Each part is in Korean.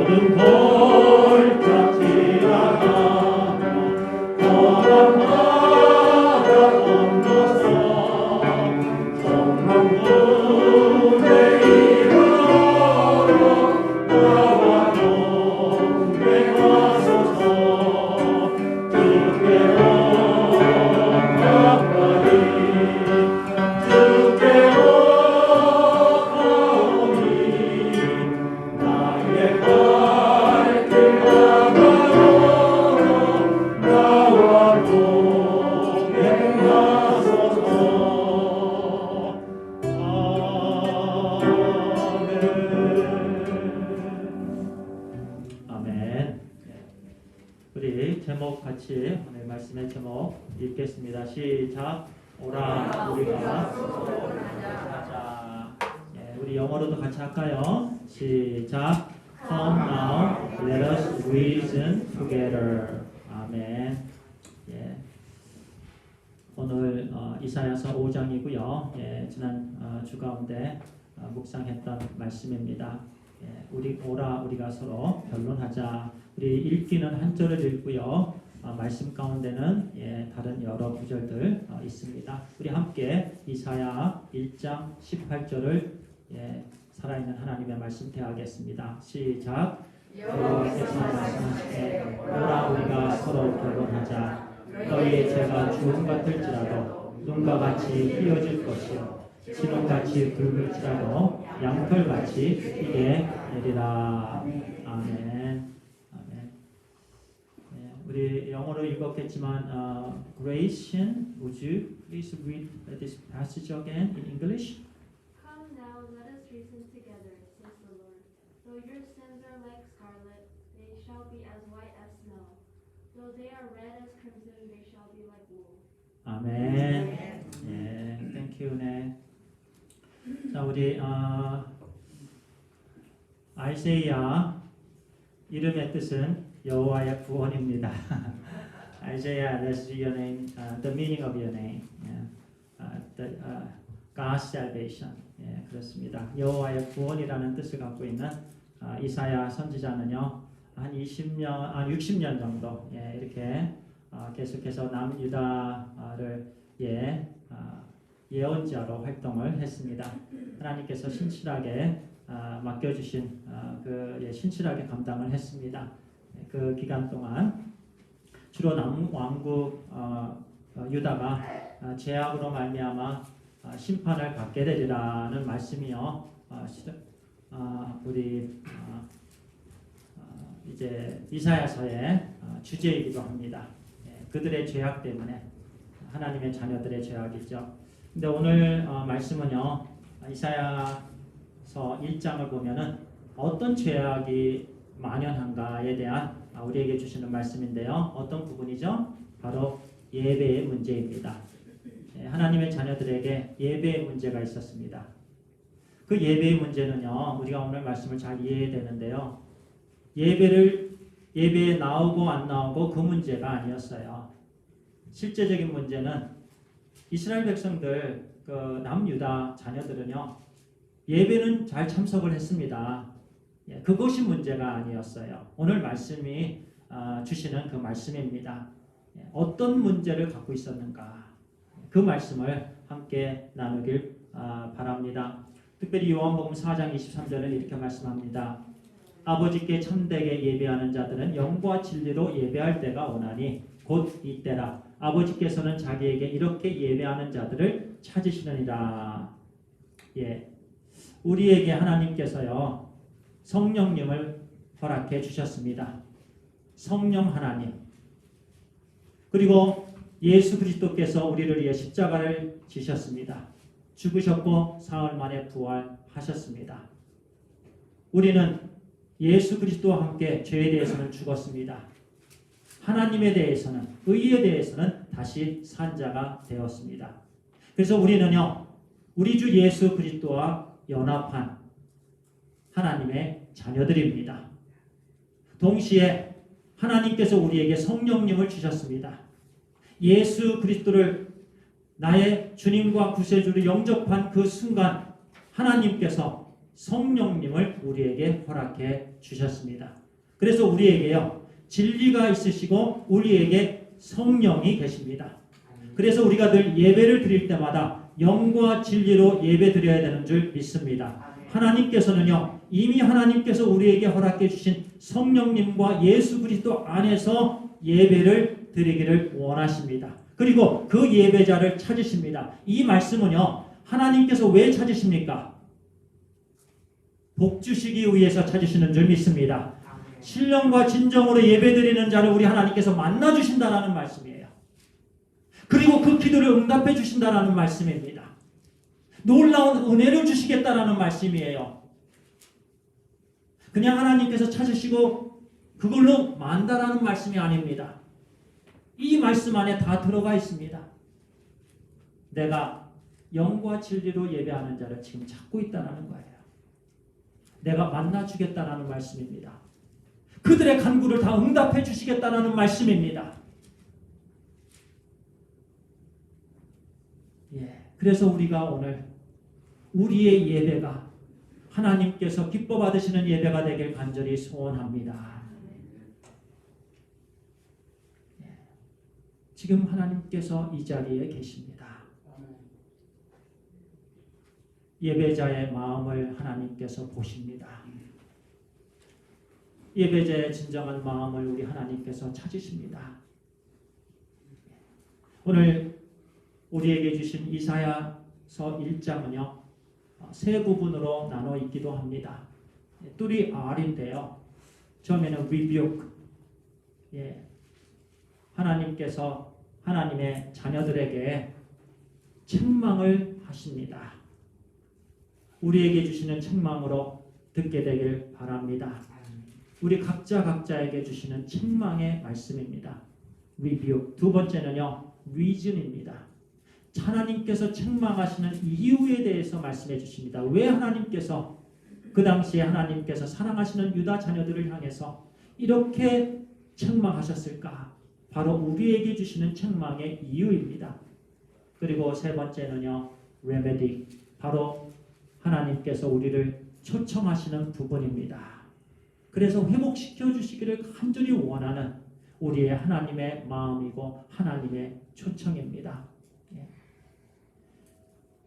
어둠 골짝 지나가 험한 바다 건너서 성문군에 이르러 나와 동행하소서. 주께로 가까이 주께로 가오니 나의 갈 길 나가러 나와 동행하소서. 아멘. 아멘. 우리 제목 같이 오늘 말씀의 제목 읽겠습니다. 시작. 오라 우리가 가자. 우리 영어로도 같이 할까요? 시작. Come now, let us reason together. 아멘. 예. 오늘 이사야서 5장이고요. 예, 지난 주 가운데 묵상했던 말씀입니다. 예, 우리 오라 우리가 서로 변론하자. 우리 읽기는 한 절을 읽고요. 말씀 가운데는 다른 여러 구절들 있습니다. 우리 함께 이사야 1장 18절을 살아있는 하나님의 말씀 대하겠습니다. 시작. 여호와께서 말씀하시되 오라 우리가 서로 변론하자. 너희의 죄가 주홍 같을지라도 눈과 같이 휘어질 것이요 진홍같이 붉을지라도 양털같이 희게 되리라. 아멘. 우리 영어로 읽었겠지만 Gracian, would you please read this passage again in English? Come now, let us reason together, says the Lord. Though your sins are like scarlet, they shall be as white as snow. Though they are red as crimson, they shall be like wool. 아멘. Thank you, 네. 자, 우리 아이사야 이름의 뜻은 여호와의 구원입니다. Isaiah, that's your name, the meaning of your name, God's salvation. 그렇습니다. 여호와의 구원이라는 뜻을 갖고 있는 이사야 선지자는요, 한 60년 정도 이렇게 계속해서 남유다를 예언자로 활동을 했습니다. 하나님께서 신실하게 맡겨주신 신실하게 감당을 했습니다. 그 기간 동안 주로 남왕국 유다가 죄악으로 말미암아 심판을 받게 되리라는 말씀이요. 우리 이제 이사야서의 주제이기도 합니다. 그들의 죄악 때문에 하나님의 자녀들의 죄악이죠. 근데 오늘 말씀은요. 이사야서 1장을 보면은 어떤 죄악이 만연한가에 대한 우리에게 주시는 말씀인데요. 어떤 부분이죠? 바로 예배의 문제입니다. 하나님의 자녀들에게 예배의 문제가 있었습니다. 그 예배의 문제는요. 우리가 오늘 말씀을 잘 이해해야 되는데요. 예배에 나오고 안 나오고 그 문제가 아니었어요. 실제적인 문제는 이스라엘 백성들, 남유다 자녀들은요. 예배는 잘 참석을 했습니다. 그것이 문제가 아니었어요. 오늘 말씀이 주시는 그 말씀입니다. 어떤 문제를 갖고 있었는가? 그 말씀을 함께 나누길 바랍니다. 특별히 요한복음 4장 23절은 이렇게 말씀합니다. 아버지께 참되게 예배하는 자들은 영과 진리로 예배할 때가 오나니 곧 이때라. 아버지께서는 자기에게 이렇게 예배하는 자들을 찾으시느니라. 우리에게 하나님께서요. 성령님을 허락해 주셨습니다. 성령 하나님. 그리고 예수 그리스도께서 우리를 위해 십자가를 지셨습니다. 죽으셨고 사흘 만에 부활하셨습니다. 우리는 예수 그리스도와 함께 죄에 대해서는 죽었습니다. 하나님에 대해서는, 의에 대해서는 다시 산 자가 되었습니다. 그래서 우리는요, 우리 주 예수 그리스도와 연합한 하나님의 자녀들입니다. 동시에 하나님께서 우리에게 성령님을 주셨습니다. 예수 그리스도를 나의 주님과 구세주로 영접한 그 순간 하나님께서 성령님을 우리에게 허락해 주셨습니다. 그래서 우리에게요, 진리가 있으시고 우리에게 성령이 계십니다. 그래서 우리가 늘 예배를 드릴 때마다 영과 진리로 예배 드려야 되는 줄 믿습니다. 하나님께서는요, 이미 하나님께서 우리에게 허락해 주신 성령님과 예수 그리스도 안에서 예배를 드리기를 원하십니다. 그리고 그 예배자를 찾으십니다. 이 말씀은요, 하나님께서 왜 찾으십니까? 복 주시기 위해서 찾으시는 줄 믿습니다. 신령과 진정으로 예배드리는 자를 우리 하나님께서 만나 주신다라는 말씀이에요. 그리고 그 기도를 응답해 주신다라는 말씀입니다. 놀라운 은혜를 주시겠다라는 말씀이에요. 그냥 하나님께서 찾으시고 그걸로 만다라는 말씀이 아닙니다. 이 말씀 안에 다 들어가 있습니다. 내가 영과 진리로 예배하는 자를 지금 찾고 있다는 거예요. 내가 만나주겠다라는 말씀입니다. 그들의 간구를 다 응답해 주시겠다라는 말씀입니다. 그래서 우리가 오늘 우리의 예배가 하나님께서 기뻐 받으시는 예배가 되길 간절히 소원합니다. 지금 하나님께서 이 자리에 계십니다. 예배자의 마음을 하나님께서 보십니다. 예배자의 진정한 마음을 우리 하나님께서 찾으십니다. 오늘 우리에게 주신 이사야서 1장은요, 세 부분으로 나눠 있기도 합니다. 뚜리 R인데요. 처음에는 rebuke, 하나님께서 하나님의 자녀들에게 책망을 하십니다. 우리에게 주시는 책망으로 듣게 되길 바랍니다. 우리 각자에게 주시는 책망의 말씀입니다. rebuke. 두 번째는요, reason입니다. 하나님께서 책망하시는 이유에 대해서 말씀해 주십니다. 왜 하나님께서 그 당시에 하나님께서 사랑하시는 유다 자녀들을 향해서 이렇게 책망하셨을까? 바로 우리에게 주시는 책망의 이유입니다. 그리고 세 번째는요, remedy. 바로 하나님께서 우리를 초청하시는 부분입니다. 그래서 회복시켜 주시기를 간절히 원하는 우리의 하나님의 마음이고 하나님의 초청입니다.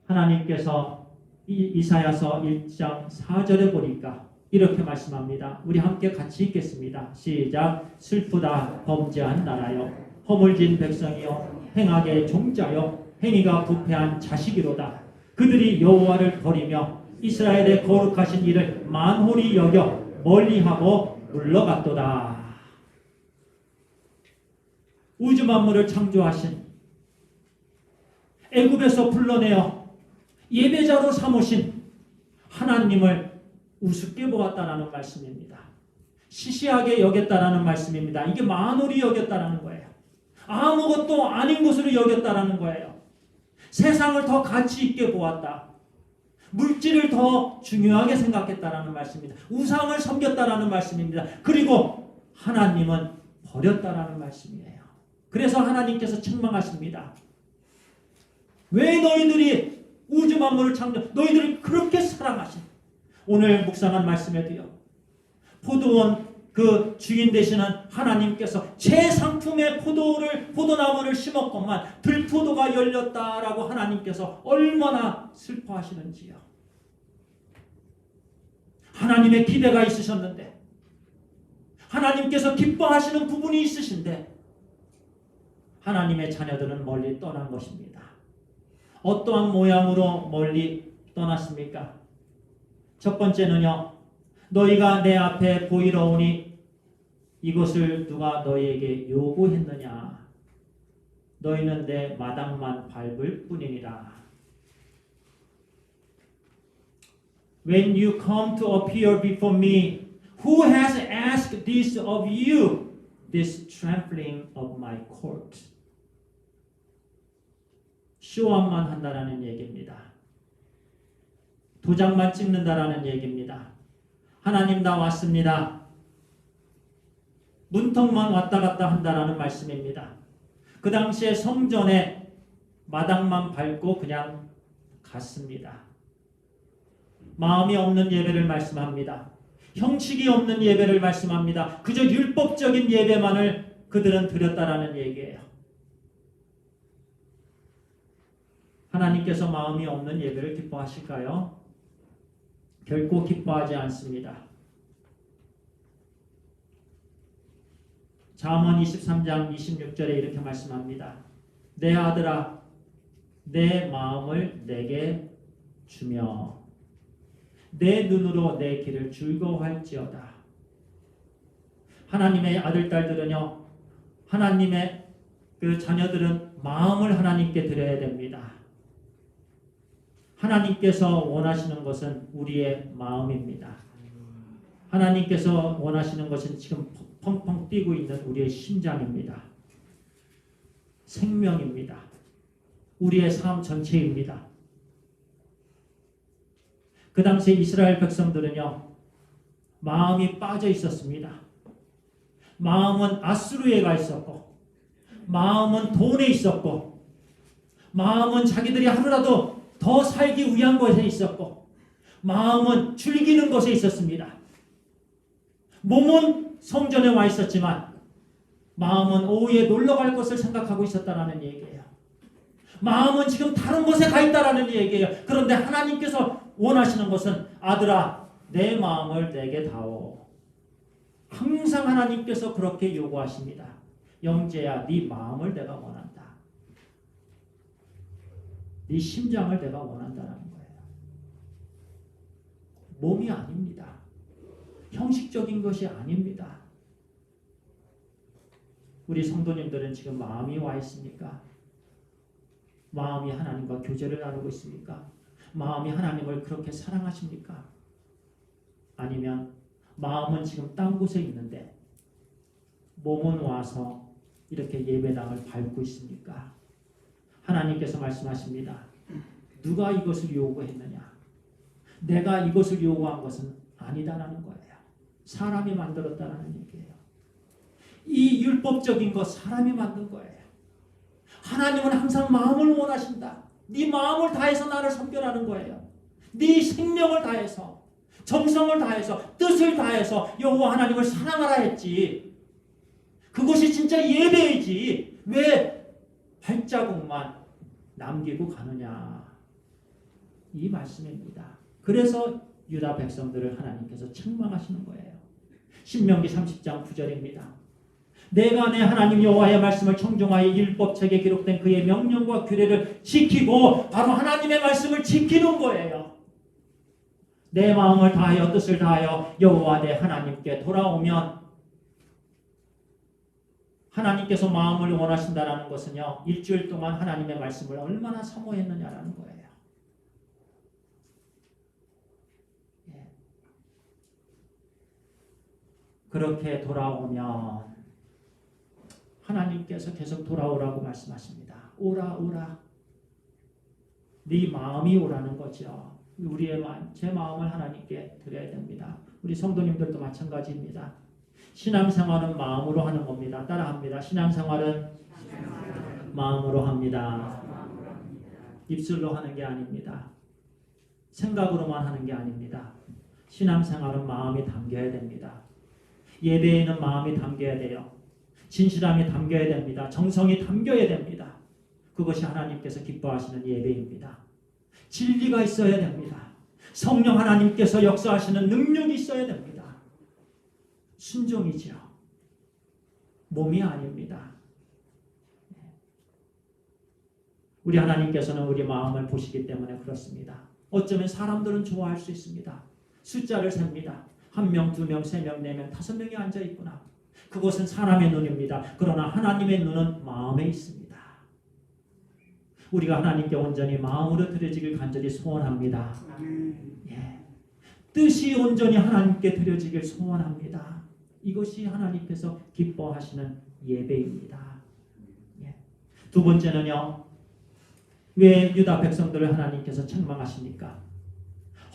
하나님께서 이사야서 1장 4절에 보니까 이렇게 말씀합니다. 우리 함께 같이 읽겠습니다. 시작. 슬프다 범죄한 나라여, 허물진 백성이여, 행악의 종자여, 행위가 부패한 자식이로다. 그들이 여호와를 버리며 이스라엘의 거룩하신 이를 만홀히 여겨 멀리하고 물러갔도다. 우주 만물을 창조하신, 애굽에서 불러내어 예배자로 삼으신 하나님을 우습게 보았다라는 말씀입니다. 시시하게 여겼다라는 말씀입니다. 이게 만홀히 여겼다라는 거예요. 아무것도 아닌 것으로 여겼다라는 거예요. 세상을 더 가치 있게 보았다. 물질을 더 중요하게 생각했다라는 말씀입니다. 우상을 섬겼다라는 말씀입니다. 그리고 하나님은 버렸다라는 말씀이에요. 그래서 하나님께서 책망하십니다. 왜 너희들이 우주 만물을 창조, 너희들을 그렇게 사랑하신, 오늘 묵상한 말씀에도요, 포도원 그 주인 되시는 하나님께서 제 상품의 포도나무를 심었건만 들포도가 열렸다라고 하나님께서 얼마나 슬퍼하시는지요. 하나님의 기대가 있으셨는데, 하나님께서 기뻐하시는 부분이 있으신데 하나님의 자녀들은 멀리 떠난 것입니다. 어떠한 모양으로 멀리 떠났습니까? 첫 번째는요, 너희가 내 앞에 보이러 오니 이것을 누가 너희에게 요구했느냐? 너희는 내 마당만 밟을 뿐이니라. When you come to appear before me, who has asked this of you, this trampling of my court? 쇼업만 한다라는 얘기입니다. 도장만 찍는다라는 얘기입니다. 하나님 나 왔습니다. 문턱만 왔다 갔다 한다라는 말씀입니다. 그 당시에 성전에 마당만 밟고 그냥 갔습니다. 마음이 없는 예배를 말씀합니다. 형식이 없는 예배를 말씀합니다. 그저 율법적인 예배만을 그들은 드렸다라는 얘기예요. 하나님께서 마음이 없는 예배를 기뻐하실까요? 결코 기뻐하지 않습니다. 잠언 23장 26절에 이렇게 말씀합니다. 내 아들아 내 마음을 내게 주며 내 눈으로 내 길을 즐거워할지어다. 하나님의 아들 딸들은요, 하나님의 그 자녀들은 마음을 하나님께 드려야 됩니다. 하나님께서 원하시는 것은 우리의 마음입니다. 하나님께서 원하시는 것은 지금 펑펑 뛰고 있는 우리의 심장입니다. 생명입니다. 우리의 삶 전체입니다. 그 당시에 이스라엘 백성들은요, 마음이 빠져 있었습니다. 마음은 아수르에 가 있었고, 마음은 돈에 있었고, 마음은 자기들이 하루라도 더 살기 위한 것에 있었고, 마음은 즐기는 것에 있었습니다. 몸은 성전에 와 있었지만 마음은 오후에 놀러 갈 것을 생각하고 있었다라는 얘기예요. 마음은 지금 다른 곳에 가 있다라는 얘기예요. 그런데 하나님께서 원하시는 것은 아들아 내 마음을 내게 다오. 항상 하나님께서 그렇게 요구하십니다. 영재야 네 마음을 내가 원한다. 네 심장을 내가 원한다는 거예요. 몸이 아닙니다. 형식적인 것이 아닙니다. 우리 성도님들은 지금 마음이 와 있습니까? 마음이 하나님과 교제를 나누고 있습니까? 마음이 하나님을 그렇게 사랑하십니까? 아니면 마음은 지금 딴 곳에 있는데 몸은 와서 이렇게 예배당을 밟고 있습니까? 하나님께서 말씀하십니다. 누가 이것을 요구했느냐? 내가 이것을 요구한 것은 아니다라는 거예요. 사람이 만들었다는 얘기예요. 이 율법적인 것 사람이 만든 거예요. 하나님은 항상 마음을 원하신다. 네 마음을 다해서 나를 섬겨라는 거예요. 네 생명을 다해서, 정성을 다해서, 뜻을 다해서 여호와 하나님을 사랑하라 했지. 그것이 진짜 예배이지. 왜 발자국만 남기고 가느냐. 이 말씀입니다. 그래서 유다 백성들을 하나님께서 책망하시는 거예요. 신명기 30장 9절입니다. 내가 내 하나님 여호와의 말씀을 청종하여 율법책에 기록된 그의 명령과 규례를 지키고 바로 하나님의 말씀을 지키는 거예요. 내 마음을 다하여 뜻을 다하여 여호와 내 하나님께 돌아오면 하나님께서 마음을 원하신다라는 것은요. 일주일 동안 하나님의 말씀을 얼마나 사모했느냐라는 거예요. 그렇게 돌아오면 하나님께서 계속 돌아오라고 말씀하십니다. 오라 오라. 네 마음이 오라는 거죠. 우리의 마음, 제 마음을 하나님께 드려야 됩니다. 우리 성도님들도 마찬가지입니다. 신앙생활은 마음으로 하는 겁니다. 따라합니다. 신앙생활은 마음으로 합니다. 입술로 하는 게 아닙니다. 생각으로만 하는 게 아닙니다. 신앙생활은 마음이 담겨야 됩니다. 예배에는 마음이 담겨야 돼요. 진실함이 담겨야 됩니다. 정성이 담겨야 됩니다. 그것이 하나님께서 기뻐하시는 예배입니다. 진리가 있어야 됩니다. 성령 하나님께서 역사하시는 능력이 있어야 됩니다. 순종이죠. 몸이 아닙니다. 우리 하나님께서는 우리 마음을 보시기 때문에 그렇습니다. 어쩌면 사람들은 좋아할 수 있습니다. 숫자를 셉니다. 1명, 2명, 3명, 4명, 5명이 앉아있구나. 그것은 사람의 눈입니다. 그러나 하나님의 눈은 마음에 있습니다. 우리가 하나님께 온전히 마음으로 드려지길 간절히 소원합니다. 예. 뜻이 온전히 하나님께 드려지길 소원합니다. 이것이 하나님께서 기뻐하시는 예배입니다. 예. 두 번째는요. 왜 유다 백성들을 하나님께서 책망하십니까?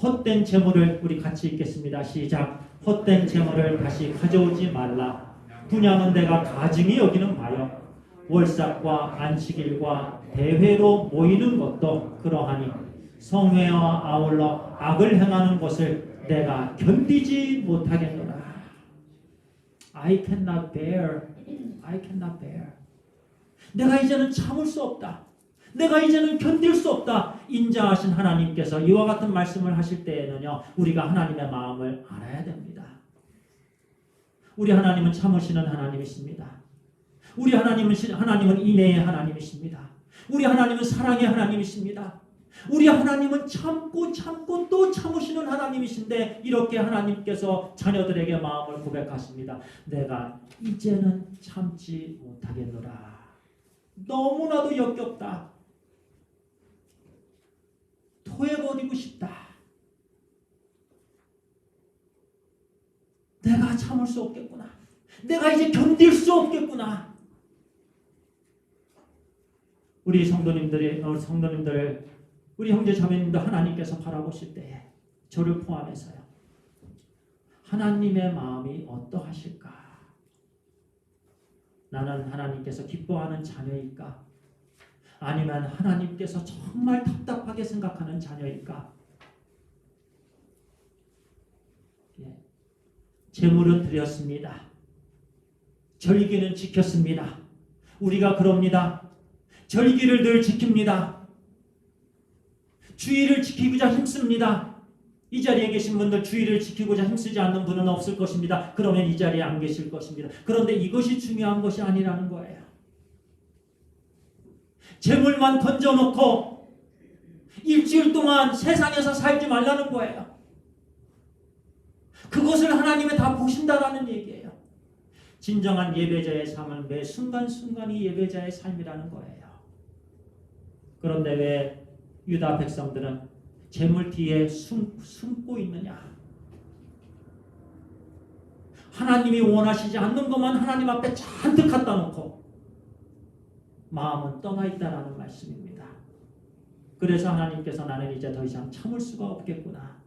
헛된 재물을 우리 같이 읽겠습니다. 시작. 헛된 재물을 다시 가져오지 말라. 분양은 내가 가증히 여기는 바요. 월삭과 안식일과 대회로 모이는 것도 그러하니 성회와 아울러 악을 행하는 것을 내가 견디지 못하겠노라. I cannot bear. I cannot bear. 내가 이제는 참을 수 없다. 내가 이제는 견딜 수 없다. 인자하신 하나님께서 이와 같은 말씀을 하실 때에는요, 우리가 하나님의 마음을 알아야 됩니다. 우리 하나님은 참으시는 하나님이십니다. 우리 하나님은 인애의 하나님이십니다. 우리 하나님은 사랑의 하나님이십니다. 우리 하나님은 참고 또 참으시는 하나님이신데, 이렇게 하나님께서 자녀들에게 마음을 고백하십니다. 내가 이제는 참지 못하겠노라. 너무나도 역겹다. 토해버리고 싶다. 내가 참을 수 없겠구나. 내가 이제 견딜 수 없겠구나. 우리 성도님들, 우리 형제 자매님도 하나님께서 바라보실 때에 저를 포함해서요, 하나님의 마음이 어떠하실까? 나는 하나님께서 기뻐하는 자녀일까? 아니면 하나님께서 정말 답답하게 생각하는 자녀일까? 제물은 드렸습니다. 절기는 지켰습니다. 우리가 그럽니다. 절기를 늘 지킵니다. 주의를 지키고자 힘씁니다. 이 자리에 계신 분들 주의를 지키고자 힘쓰지 않는 분은 없을 것입니다. 그러면 이 자리에 안 계실 것입니다. 그런데 이것이 중요한 것이 아니라는 거예요. 재물만 던져놓고 일주일 동안 세상에서 살지 말라는 거예요. 그것을 하나님이 다 보신다라는 얘기예요. 진정한 예배자의 삶은 매 순간순간이 예배자의 삶이라는 거예요. 그런데 왜 유다 백성들은 재물 뒤에 숨고 있느냐? 하나님이 원하시지 않는 것만 하나님 앞에 잔뜩 갖다 놓고 마음은 떠나 있다라는 말씀입니다. 그래서 하나님께서 나는 이제 더 이상 참을 수가 없겠구나.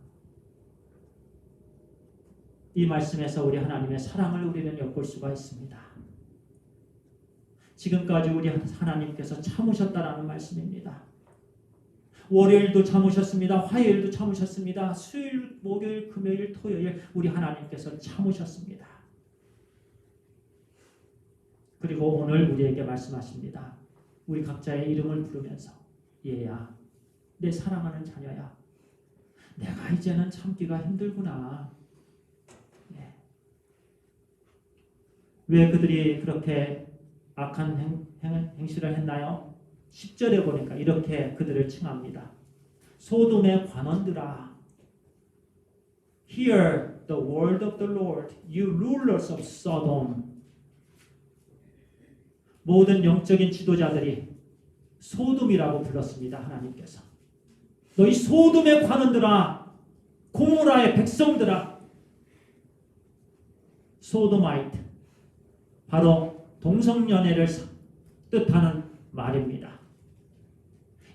이 말씀에서 우리 하나님의 사랑을 우리는 엿볼 수가 있습니다. 지금까지 우리 하나님께서 참으셨다라는 말씀입니다. 월요일도 참으셨습니다. 화요일도 참으셨습니다. 수요일, 목요일, 금요일, 토요일 우리 하나님께서 참으셨습니다. 그리고 오늘 우리에게 말씀하십니다. 우리 각자의 이름을 부르면서 얘야, 내 사랑하는 자녀야, 내가 이제는 참기가 힘들구나. 왜 그들이 그렇게 악한 행실을 했나요? 10절에 보니까 이렇게 그들을 칭합니다. 소돔의 관원들아, Hear the word of the Lord, you rulers of Sodom. 모든 영적인 지도자들이 소돔이라고 불렀습니다. 하나님께서. 너희 소돔의 관원들아, 고모라의 백성들아. 소도마이트, 바로 동성연애를 뜻하는 말입니다.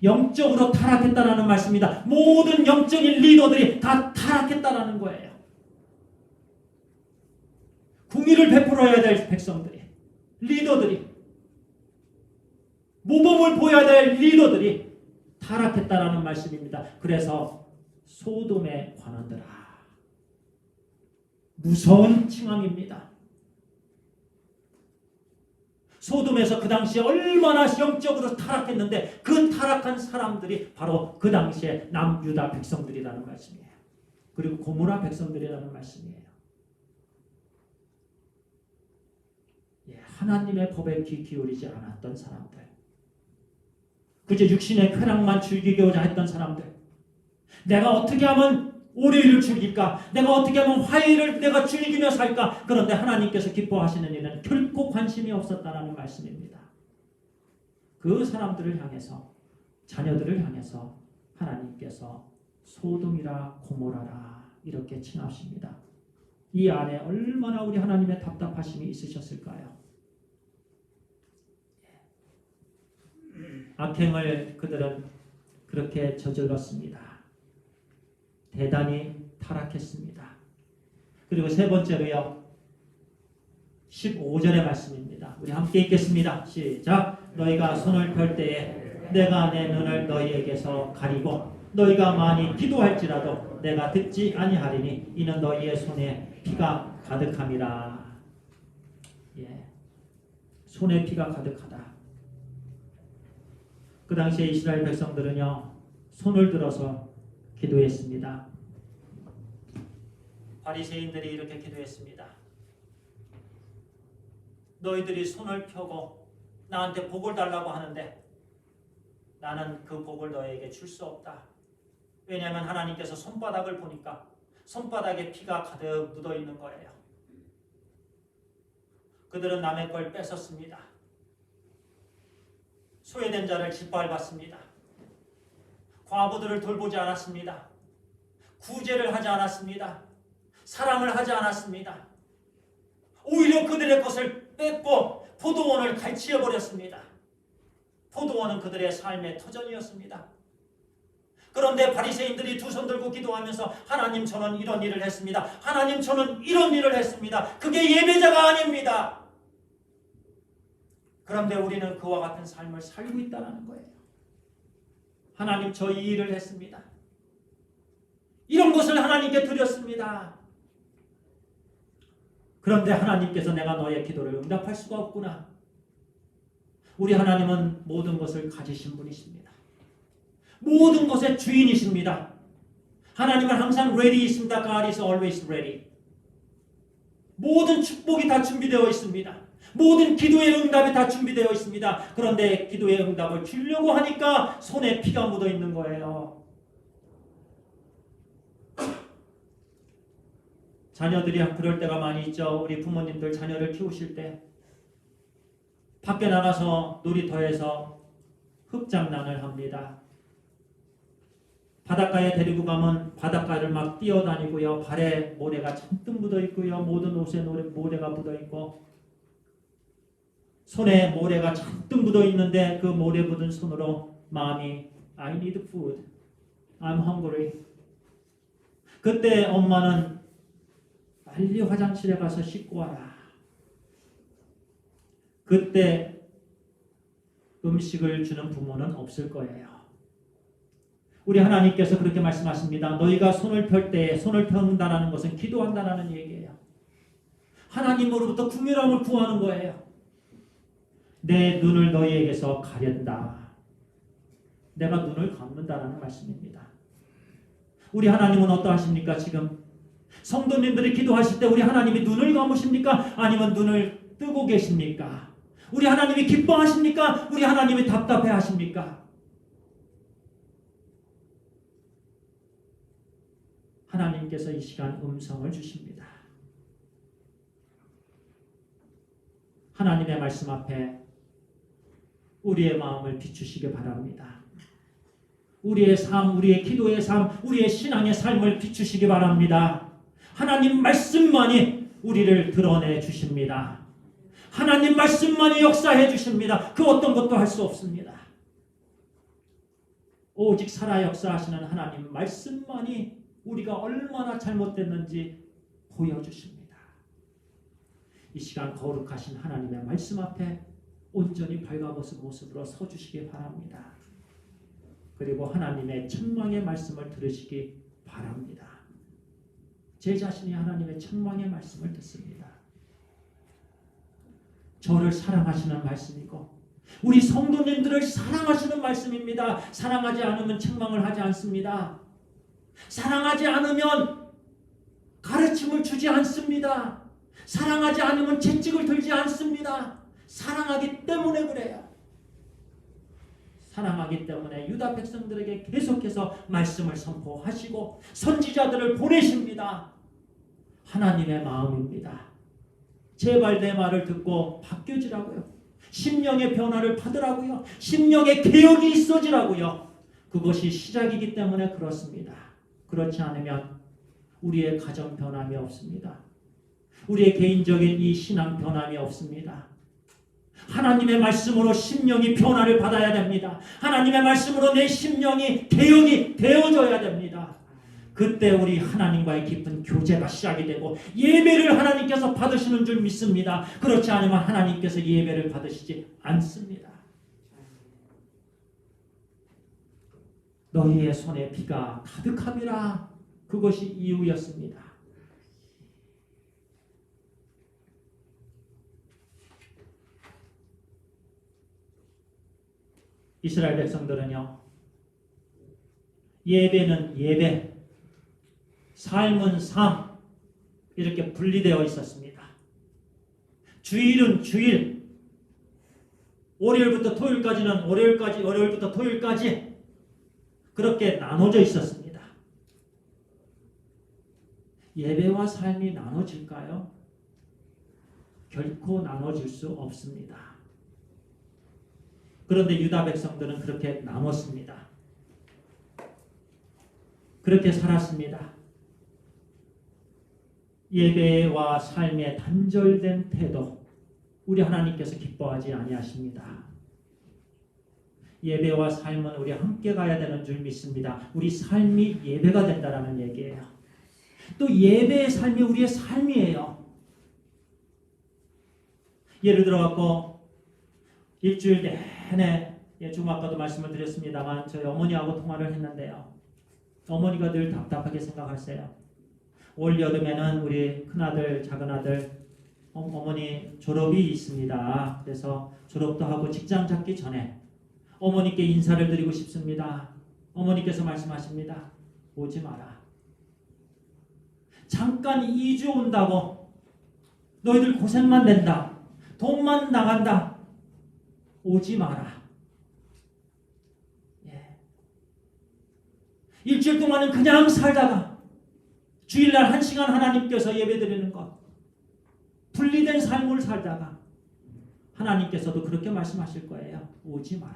영적으로 타락했다라는 말씀입니다. 모든 영적인 리더들이 다 타락했다라는 거예요. 궁의를 베풀어야 될 백성들이, 리더들이, 모범을 보여야 될 리더들이 타락했다라는 말씀입니다. 그래서 소돔의 관원들아, 무서운 칭함입니다. 소돔에서 그 당시에 얼마나 영적으로 타락했는데 그 타락한 사람들이 바로 그 당시에 남유다 백성들이라는 말씀이에요. 그리고 고모라 백성들이라는 말씀이에요. 하나님의 법에 귀 기울이지 않았던 사람들, 그저 육신의 쾌락만 즐기고자 했던 사람들, 내가 어떻게 하면 월요일을 즐길까? 내가 어떻게 하면 화요일을 내가 즐기며 살까? 그런데 하나님께서 기뻐하시는 일은 결코 관심이 없었다라는 말씀입니다. 그 사람들을 향해서, 자녀들을 향해서 하나님께서 소돔이라 고모라라 이렇게 칭하십니다. 이 안에 얼마나 우리 하나님의 답답하심이 있으셨을까요? 악행을 그들은 그렇게 저질렀습니다. 대단히 타락했습니다. 그리고 세 번째로요, 15절의 말씀입니다. 우리 함께 읽겠습니다. 시작. 너희가 손을 펼 때에 내가 내 눈을 너희에게서 가리고 너희가 많이 기도할지라도 내가 듣지 아니하리니 이는 너희의 손에 피가 가득함이라. 예, 손에 피가 가득하다. 그 당시에 이스라엘 백성들은요 손을 들어서 기도했습니다. 바리새인들이 이렇게 기도했습니다. 너희들이 손을 펴고 나한테 복을 달라고 하는데 나는 그 복을 너에게 줄 수 없다. 왜냐하면 하나님께서 손바닥을 보니까 손바닥에 피가 가득 묻어 있는 거예요. 그들은 남의 걸 뺏었습니다. 소외된 자를 짓밟았습니다. 과부들을 돌보지 않았습니다. 구제를 하지 않았습니다. 사랑을 하지 않았습니다. 오히려 그들의 것을 뺏고 포도원을 갈취해 버렸습니다. 포도원은 그들의 삶의 터전이었습니다. 그런데 바리새인들이 두 손 들고 기도하면서 하나님 저는 이런 일을 했습니다. 하나님 저는 이런 일을 했습니다. 그게 예배자가 아닙니다. 그런데 우리는 그와 같은 삶을 살고 있다는 거예요. 하나님 저 이 일을 했습니다. 이런 것을 하나님께 드렸습니다. 그런데 하나님께서 내가 너의 기도를 응답할 수가 없구나. 우리 하나님은 모든 것을 가지신 분이십니다. 모든 것의 주인이십니다. 하나님은 항상 ready 있습니다. God is always ready. 모든 축복이 다 준비되어 있습니다. 모든 기도의 응답이 다 준비되어 있습니다. 그런데 기도의 응답을 주려고 하니까 손에 피가 묻어 있는 거예요. 자녀들이 그럴 때가 많이 있죠. 우리 부모님들 자녀를 키우실 때 밖에 나가서 놀이터에서 흙장난을 합니다. 바닷가에 데리고 가면 바닷가를 막 뛰어다니고요. 발에 모래가 잔뜩 묻어 있고요. 모든 옷에 모래가 묻어 있고 손에 모래가 잔뜩 묻어 있는데 그 모래 묻은 손으로 마음이 I need food. I'm hungry. 그때 엄마는 빨리 화장실에 가서 씻고 와라. 그때 음식을 주는 부모는 없을 거예요. 우리 하나님께서 그렇게 말씀하십니다. 너희가 손을 펼 때 손을 펴는다는 것은 기도한다는 얘기예요. 하나님으로부터 궁유함을 구하는 거예요. 내 눈을 너희에게서 가련다. 내가 눈을 감는다라는 말씀입니다. 우리 하나님은 어떠하십니까? 지금 성도님들이 기도하실 때 우리 하나님이 눈을 감으십니까? 아니면 눈을 뜨고 계십니까? 우리 하나님이 기뻐하십니까? 우리 하나님이 답답해하십니까? 하나님께서 이 시간 음성을 주십니다. 하나님의 말씀 앞에 우리의 마음을 비추시기 바랍니다. 우리의 삶, 우리의 기도의 삶, 우리의 신앙의 삶을 비추시기 바랍니다. 하나님 말씀만이 우리를 드러내 주십니다. 하나님 말씀만이 역사해 주십니다. 그 어떤 것도 할 수 없습니다. 오직 살아 역사하시는 하나님 말씀만이 우리가 얼마나 잘못됐는지 보여주십니다. 이 시간 거룩하신 하나님의 말씀 앞에 온전히 발가벗은 모습으로 서주시기 바랍니다. 그리고 하나님의 천망의 말씀을 들으시기 바랍니다. 제 자신이 하나님의 천망의 말씀을 듣습니다. 저를 사랑하시는 말씀이고 우리 성도님들을 사랑하시는 말씀입니다. 사랑하지 않으면 책망을 하지 않습니다. 사랑하지 않으면 가르침을 주지 않습니다. 사랑하지 않으면 채찍을 들지 않습니다. 사랑하기 때문에 그래요. 사랑하기 때문에 유다 백성들에게 계속해서 말씀을 선포하시고 선지자들을 보내십니다. 하나님의 마음입니다. 제발 내 말을 듣고 바뀌어지라고요. 심령의 변화를 받으라고요. 심령의 개혁이 있어지라고요. 그것이 시작이기 때문에 그렇습니다. 그렇지 않으면 우리의 가정 변함이 없습니다. 우리의 개인적인 이 신앙 변함이 없습니다. 하나님의 말씀으로 심령이 변화를 받아야 됩니다. 하나님의 말씀으로 내 심령이 개혁이 되어져야 됩니다. 그때 우리 하나님과의 깊은 교제가 시작이 되고 예배를 하나님께서 받으시는 줄 믿습니다. 그렇지 않으면 하나님께서 예배를 받으시지 않습니다. 너희의 손에 비가 가득함이라. 그것이 이유였습니다. 이스라엘 백성들은요, 예배는 예배, 삶은 삶, 이렇게 분리되어 있었습니다. 주일은 주일, 월요일부터 토요일까지는 월요일까지, 월요일부터 토요일까지 그렇게 나눠져 있었습니다. 예배와 삶이 나눠질까요? 결코 나눠질 수 없습니다. 그런데 유다 백성들은 그렇게 나눴습니다. 그렇게 살았습니다. 예배와 삶의 단절된 태도, 우리 하나님께서 기뻐하지 아니하십니다. 예배와 삶은 우리 함께 가야 되는 줄 믿습니다. 우리 삶이 예배가 된다는 얘기예요. 또 예배의 삶이 우리의 삶이에요. 예를 들어갖고 일주일 내내, 좀 아까도 말씀을 드렸습니다만 저희 어머니하고 통화를 했는데요. 어머니가 늘 답답하게 생각하세요. 올 여름에는 우리 큰아들, 작은아들 어머니 졸업이 있습니다. 그래서 졸업도 하고 직장 잡기 전에 어머니께 인사를 드리고 싶습니다. 어머니께서 말씀하십니다. 오지 마라. 잠깐 2주 온다고 너희들 고생만 된다. 돈만 나간다. 오지 마라. 일주일 동안은 그냥 살다가 주일날 1시간 하나님께서 예배드리는 것, 분리된 삶을 살다가 하나님께서도 그렇게 말씀하실 거예요. 오지 마라.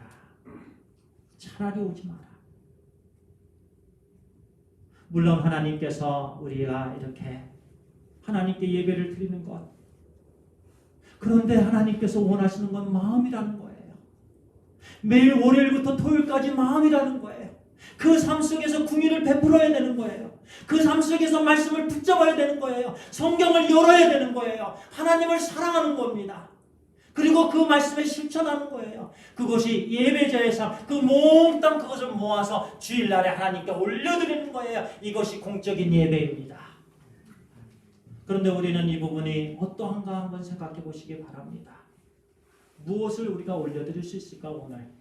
차라리 오지 마라. 물론 하나님께서 우리가 이렇게 하나님께 예배를 드리는 것, 그런데 하나님께서 원하시는 건 마음이라는 거예요. 매일 월요일부터 토요일까지 마음이라는 거예요. 그 삶 속에서 궁유를 베풀어야 되는 거예요. 그 삶 속에서 말씀을 붙잡아야 되는 거예요. 성경을 열어야 되는 거예요. 하나님을 사랑하는 겁니다. 그리고 그 말씀에 실천하는 거예요. 그것이 예배자의 삶, 그 몽땅 그것을 모아서 주일날에 하나님께 올려드리는 거예요. 이것이 공적인 예배입니다. 그런데 우리는 이 부분이 어떠한가 한번 생각해 보시기 바랍니다. 무엇을 우리가 올려드릴 수 있을까 오늘?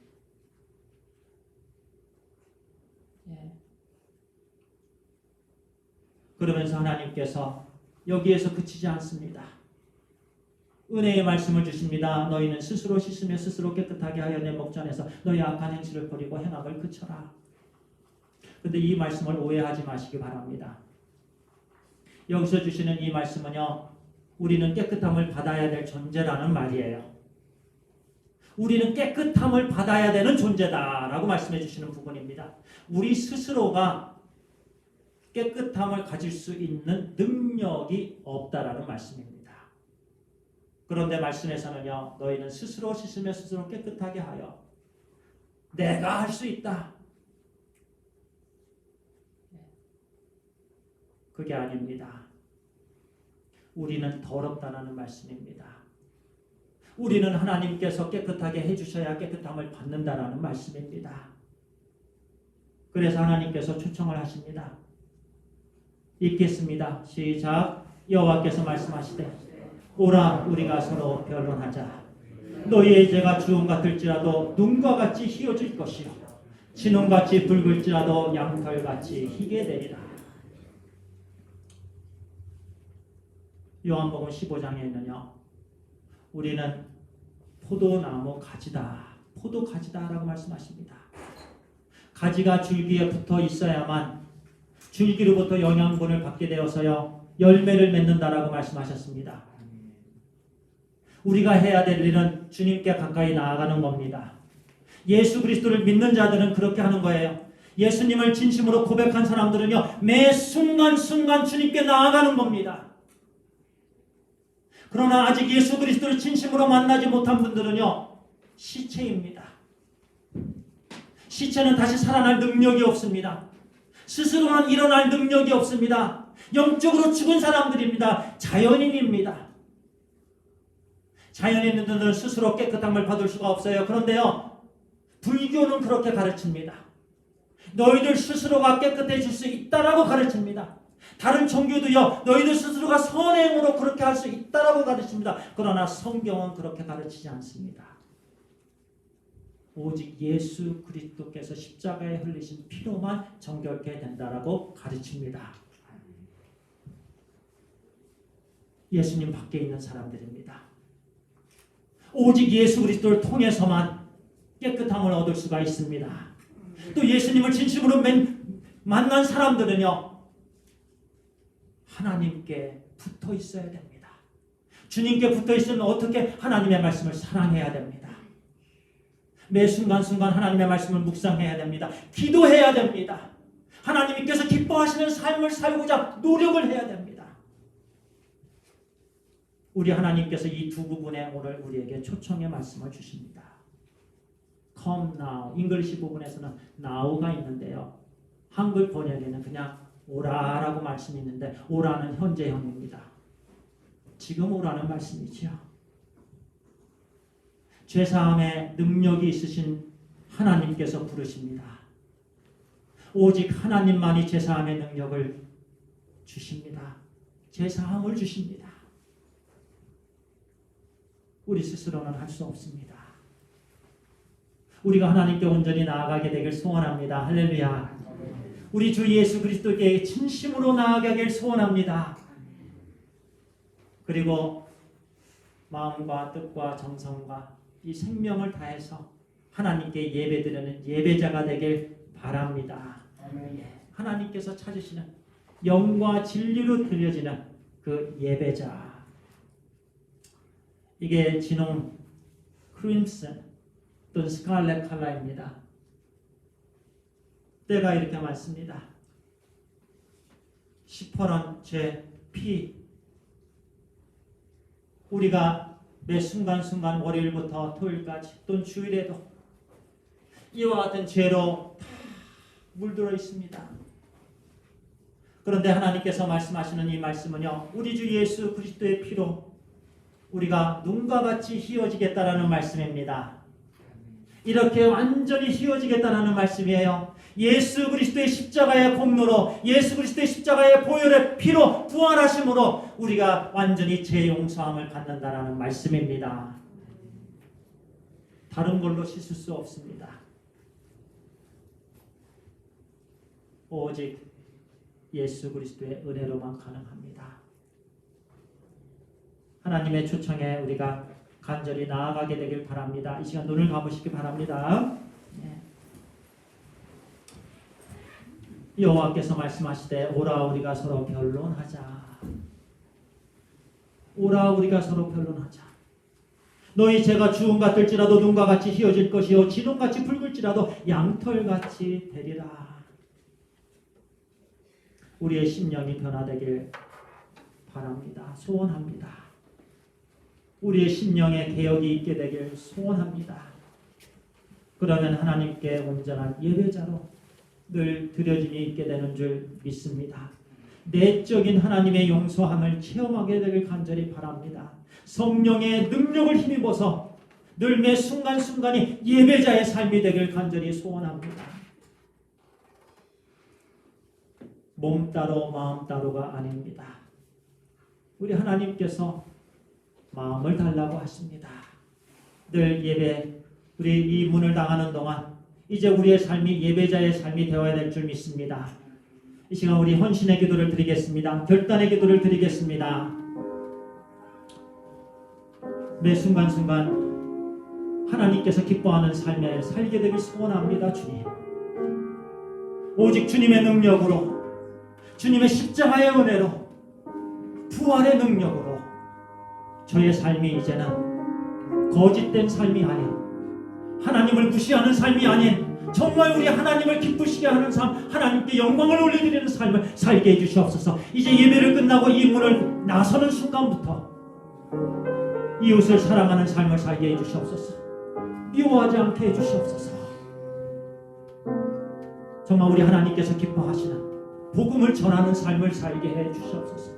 그러면서 하나님께서 여기에서 그치지 않습니다. 은혜의 말씀을 주십니다. 너희는 스스로 씻으며 스스로 깨끗하게 하여 내 목전에서 너희 악한 행실을 버리고 행악을 그쳐라. 그런데 이 말씀을 오해하지 마시기 바랍니다. 여기서 주시는 이 말씀은요, 우리는 깨끗함을 받아야 될 존재라는 말이에요. 우리는 깨끗함을 받아야 되는 존재다라고 말씀해 주시는 부분입니다. 우리 스스로가 깨끗함을 가질 수 있는 능력이 없다라는 말씀입니다. 그런데 말씀에서는요, 너희는 스스로 씻으며 스스로 깨끗하게 하여 내가 할 수 있다. 그게 아닙니다. 우리는 더럽다라는 말씀입니다. 우리는 하나님께서 깨끗하게 해주셔야 깨끗함을 받는다라는 말씀입니다. 그래서 하나님께서 초청을 하십니다. 읽겠습니다. 시작. 여호와께서 말씀하시되 오라 우리가 서로 변론하자. 너희의 죄가 주홍 같을지라도 눈과 같이 희어질 것이요 진홍같이 붉을지라도 양털같이 희게 되리라. 요한복음 15장에는요, 우리는 포도나무 가지다, 포도 가지다라고 말씀하십니다. 가지가 줄기에 붙어 있어야만 줄기로부터 영양분을 받게 되어서요 열매를 맺는다라고 말씀하셨습니다. 우리가 해야 될 일은 주님께 가까이 나아가는 겁니다. 예수 그리스도를 믿는 자들은 그렇게 하는 거예요. 예수님을 진심으로 고백한 사람들은요 매 순간순간 주님께 나아가는 겁니다. 그러나 아직 예수 그리스도를 진심으로 만나지 못한 분들은요 시체입니다. 시체는 다시 살아날 능력이 없습니다. 스스로는 일어날 능력이 없습니다. 영적으로 죽은 사람들입니다. 자연인입니다. 자연인들은 스스로 깨끗함을 받을 수가 없어요. 그런데요 불교는 그렇게 가르칩니다. 너희들 스스로가 깨끗해질 수 있다라고 가르칩니다. 다른 종교도요, 너희들 스스로가 선행으로 그렇게 할 수 있다라고 가르칩니다. 그러나 성경은 그렇게 가르치지 않습니다. 오직 예수 그리스도께서 십자가에 흘리신 피로만 정결케 된다라고 가르칩니다. 예수님 밖에 있는 사람들입니다. 오직 예수 그리스도를 통해서만 깨끗함을 얻을 수가 있습니다. 또 예수님을 진심으로 만난 사람들은요, 하나님께 붙어 있어야 됩니다. 주님께 붙어 있으면 어떻게 하나님의 말씀을 사랑해야 됩니다. 매 순간순간 하나님의 말씀을 묵상해야 됩니다. 기도해야 됩니다. 하나님께서 기뻐하시는 삶을 살고자 노력을 해야 됩니다. 우리 하나님께서 이 두 부분에 오늘 우리에게 초청의 말씀을 주십니다. Come now. 잉글리시 부분에서는 now가 있는데요. 한글 번역에는 그냥 오라라고 말씀이 있는데 오라는 현재형입니다. 지금 오라는 말씀이지요. 죄사함의 능력이 있으신 하나님께서 부르십니다. 오직 하나님만이 죄사함의 능력을 주십니다. 죄사함을 주십니다. 우리 스스로는 할 수 없습니다. 우리가 하나님께 온전히 나아가게 되길 소원합니다. 할렐루야. 우리 주 예수 그리스도께 진심으로 나아가길 소원합니다. 그리고 마음과 뜻과 정성과 이 생명을 다해서 하나님께 예배드리는 예배자가 되길 바랍니다. 하나님께서 찾으시는 영과 진리로 드려지는 그 예배자. 이게 진홍 크림슨 또는 스칼렛 컬러입니다. 때가 이렇게 많습니다. 시퍼런 제 피. 우리가 매 순간순간 월요일부터 토요일까지 또는 주일에도 이와 같은 죄로 다 물들어 있습니다. 그런데 하나님께서 말씀하시는 이 말씀은요, 우리 주 예수 그리스도의 피로 우리가 눈과 같이 희어지겠다라는 말씀입니다. 이렇게 완전히 희어지겠다라는 말씀이에요. 예수 그리스도의 십자가의 공로로, 예수 그리스도의 십자가의 보혈의 피로 부활하심으로 우리가 완전히 죄 용서함을 받는다라는 말씀입니다. 다른 걸로 씻을 수 없습니다. 오직 예수 그리스도의 은혜로만 가능합니다. 하나님의 초청에 우리가 간절히 나아가게 되길 바랍니다. 이 시간 눈을 감으시기 바랍니다. 여호와께서 말씀하시되 오라 우리가 서로 변론하자. 오라 우리가 서로 변론하자. 너희 죄가 주홍 같을지라도 눈과 같이 희어질 것이요 진홍같이 붉을지라도 양털같이 되리라. 우리의 심령이 변화되길 바랍니다. 소원합니다. 우리의 심령에 개혁이 있게 되길 소원합니다. 그러면 하나님께 온전한 예배자로 늘 드려짐이 있게 되는 줄 믿습니다. 내적인 하나님의 용서함을 체험하게 되길 간절히 바랍니다. 성령의 능력을 힘입어서 늘 매 순간순간이 예배자의 삶이 되길 간절히 소원합니다. 몸 따로 마음 따로가 아닙니다. 우리 하나님께서 마음을 달라고 하십니다. 늘 예배, 우리 이 문을 당하는 동안 이제 우리의 삶이 예배자의 삶이 되어야 될 줄 믿습니다. 이 시간 우리 헌신의 기도를 드리겠습니다. 결단의 기도를 드리겠습니다. 매 순간순간 하나님께서 기뻐하는 삶을 살게 되길 소원합니다. 주님, 오직 주님의 능력으로, 주님의 십자가의 은혜로, 부활의 능력으로 저의 삶이 이제는 거짓된 삶이 아닌, 하나님을 무시하는 삶이 아닌 정말 우리 하나님을 기쁘시게 하는 삶, 하나님께 영광을 올려드리는 삶을 살게 해주시옵소서. 이제 예배를 끝나고 이 문을 나서는 순간부터 이웃을 사랑하는 삶을 살게 해주시옵소서. 미워하지 않게 해주시옵소서. 정말 우리 하나님께서 기뻐하시는 복음을 전하는 삶을 살게 해주시옵소서.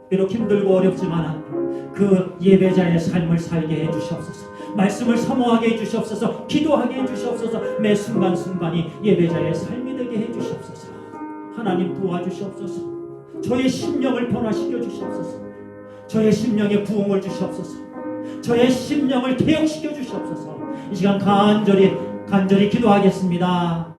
비록 힘들고 어렵지만 그 예배자의 삶을 살게 해주시옵소서. 말씀을 사모하게 해주시옵소서. 기도하게 해주시옵소서. 매 순간순간이 예배자의 삶이 되게 해주시옵소서. 하나님 도와주시옵소서. 저의 심령을 변화시켜 주시옵소서. 저의 심령에 부흥을 주시옵소서. 저의 심령을 개혁시켜 주시옵소서. 이 시간 간절히 기도하겠습니다.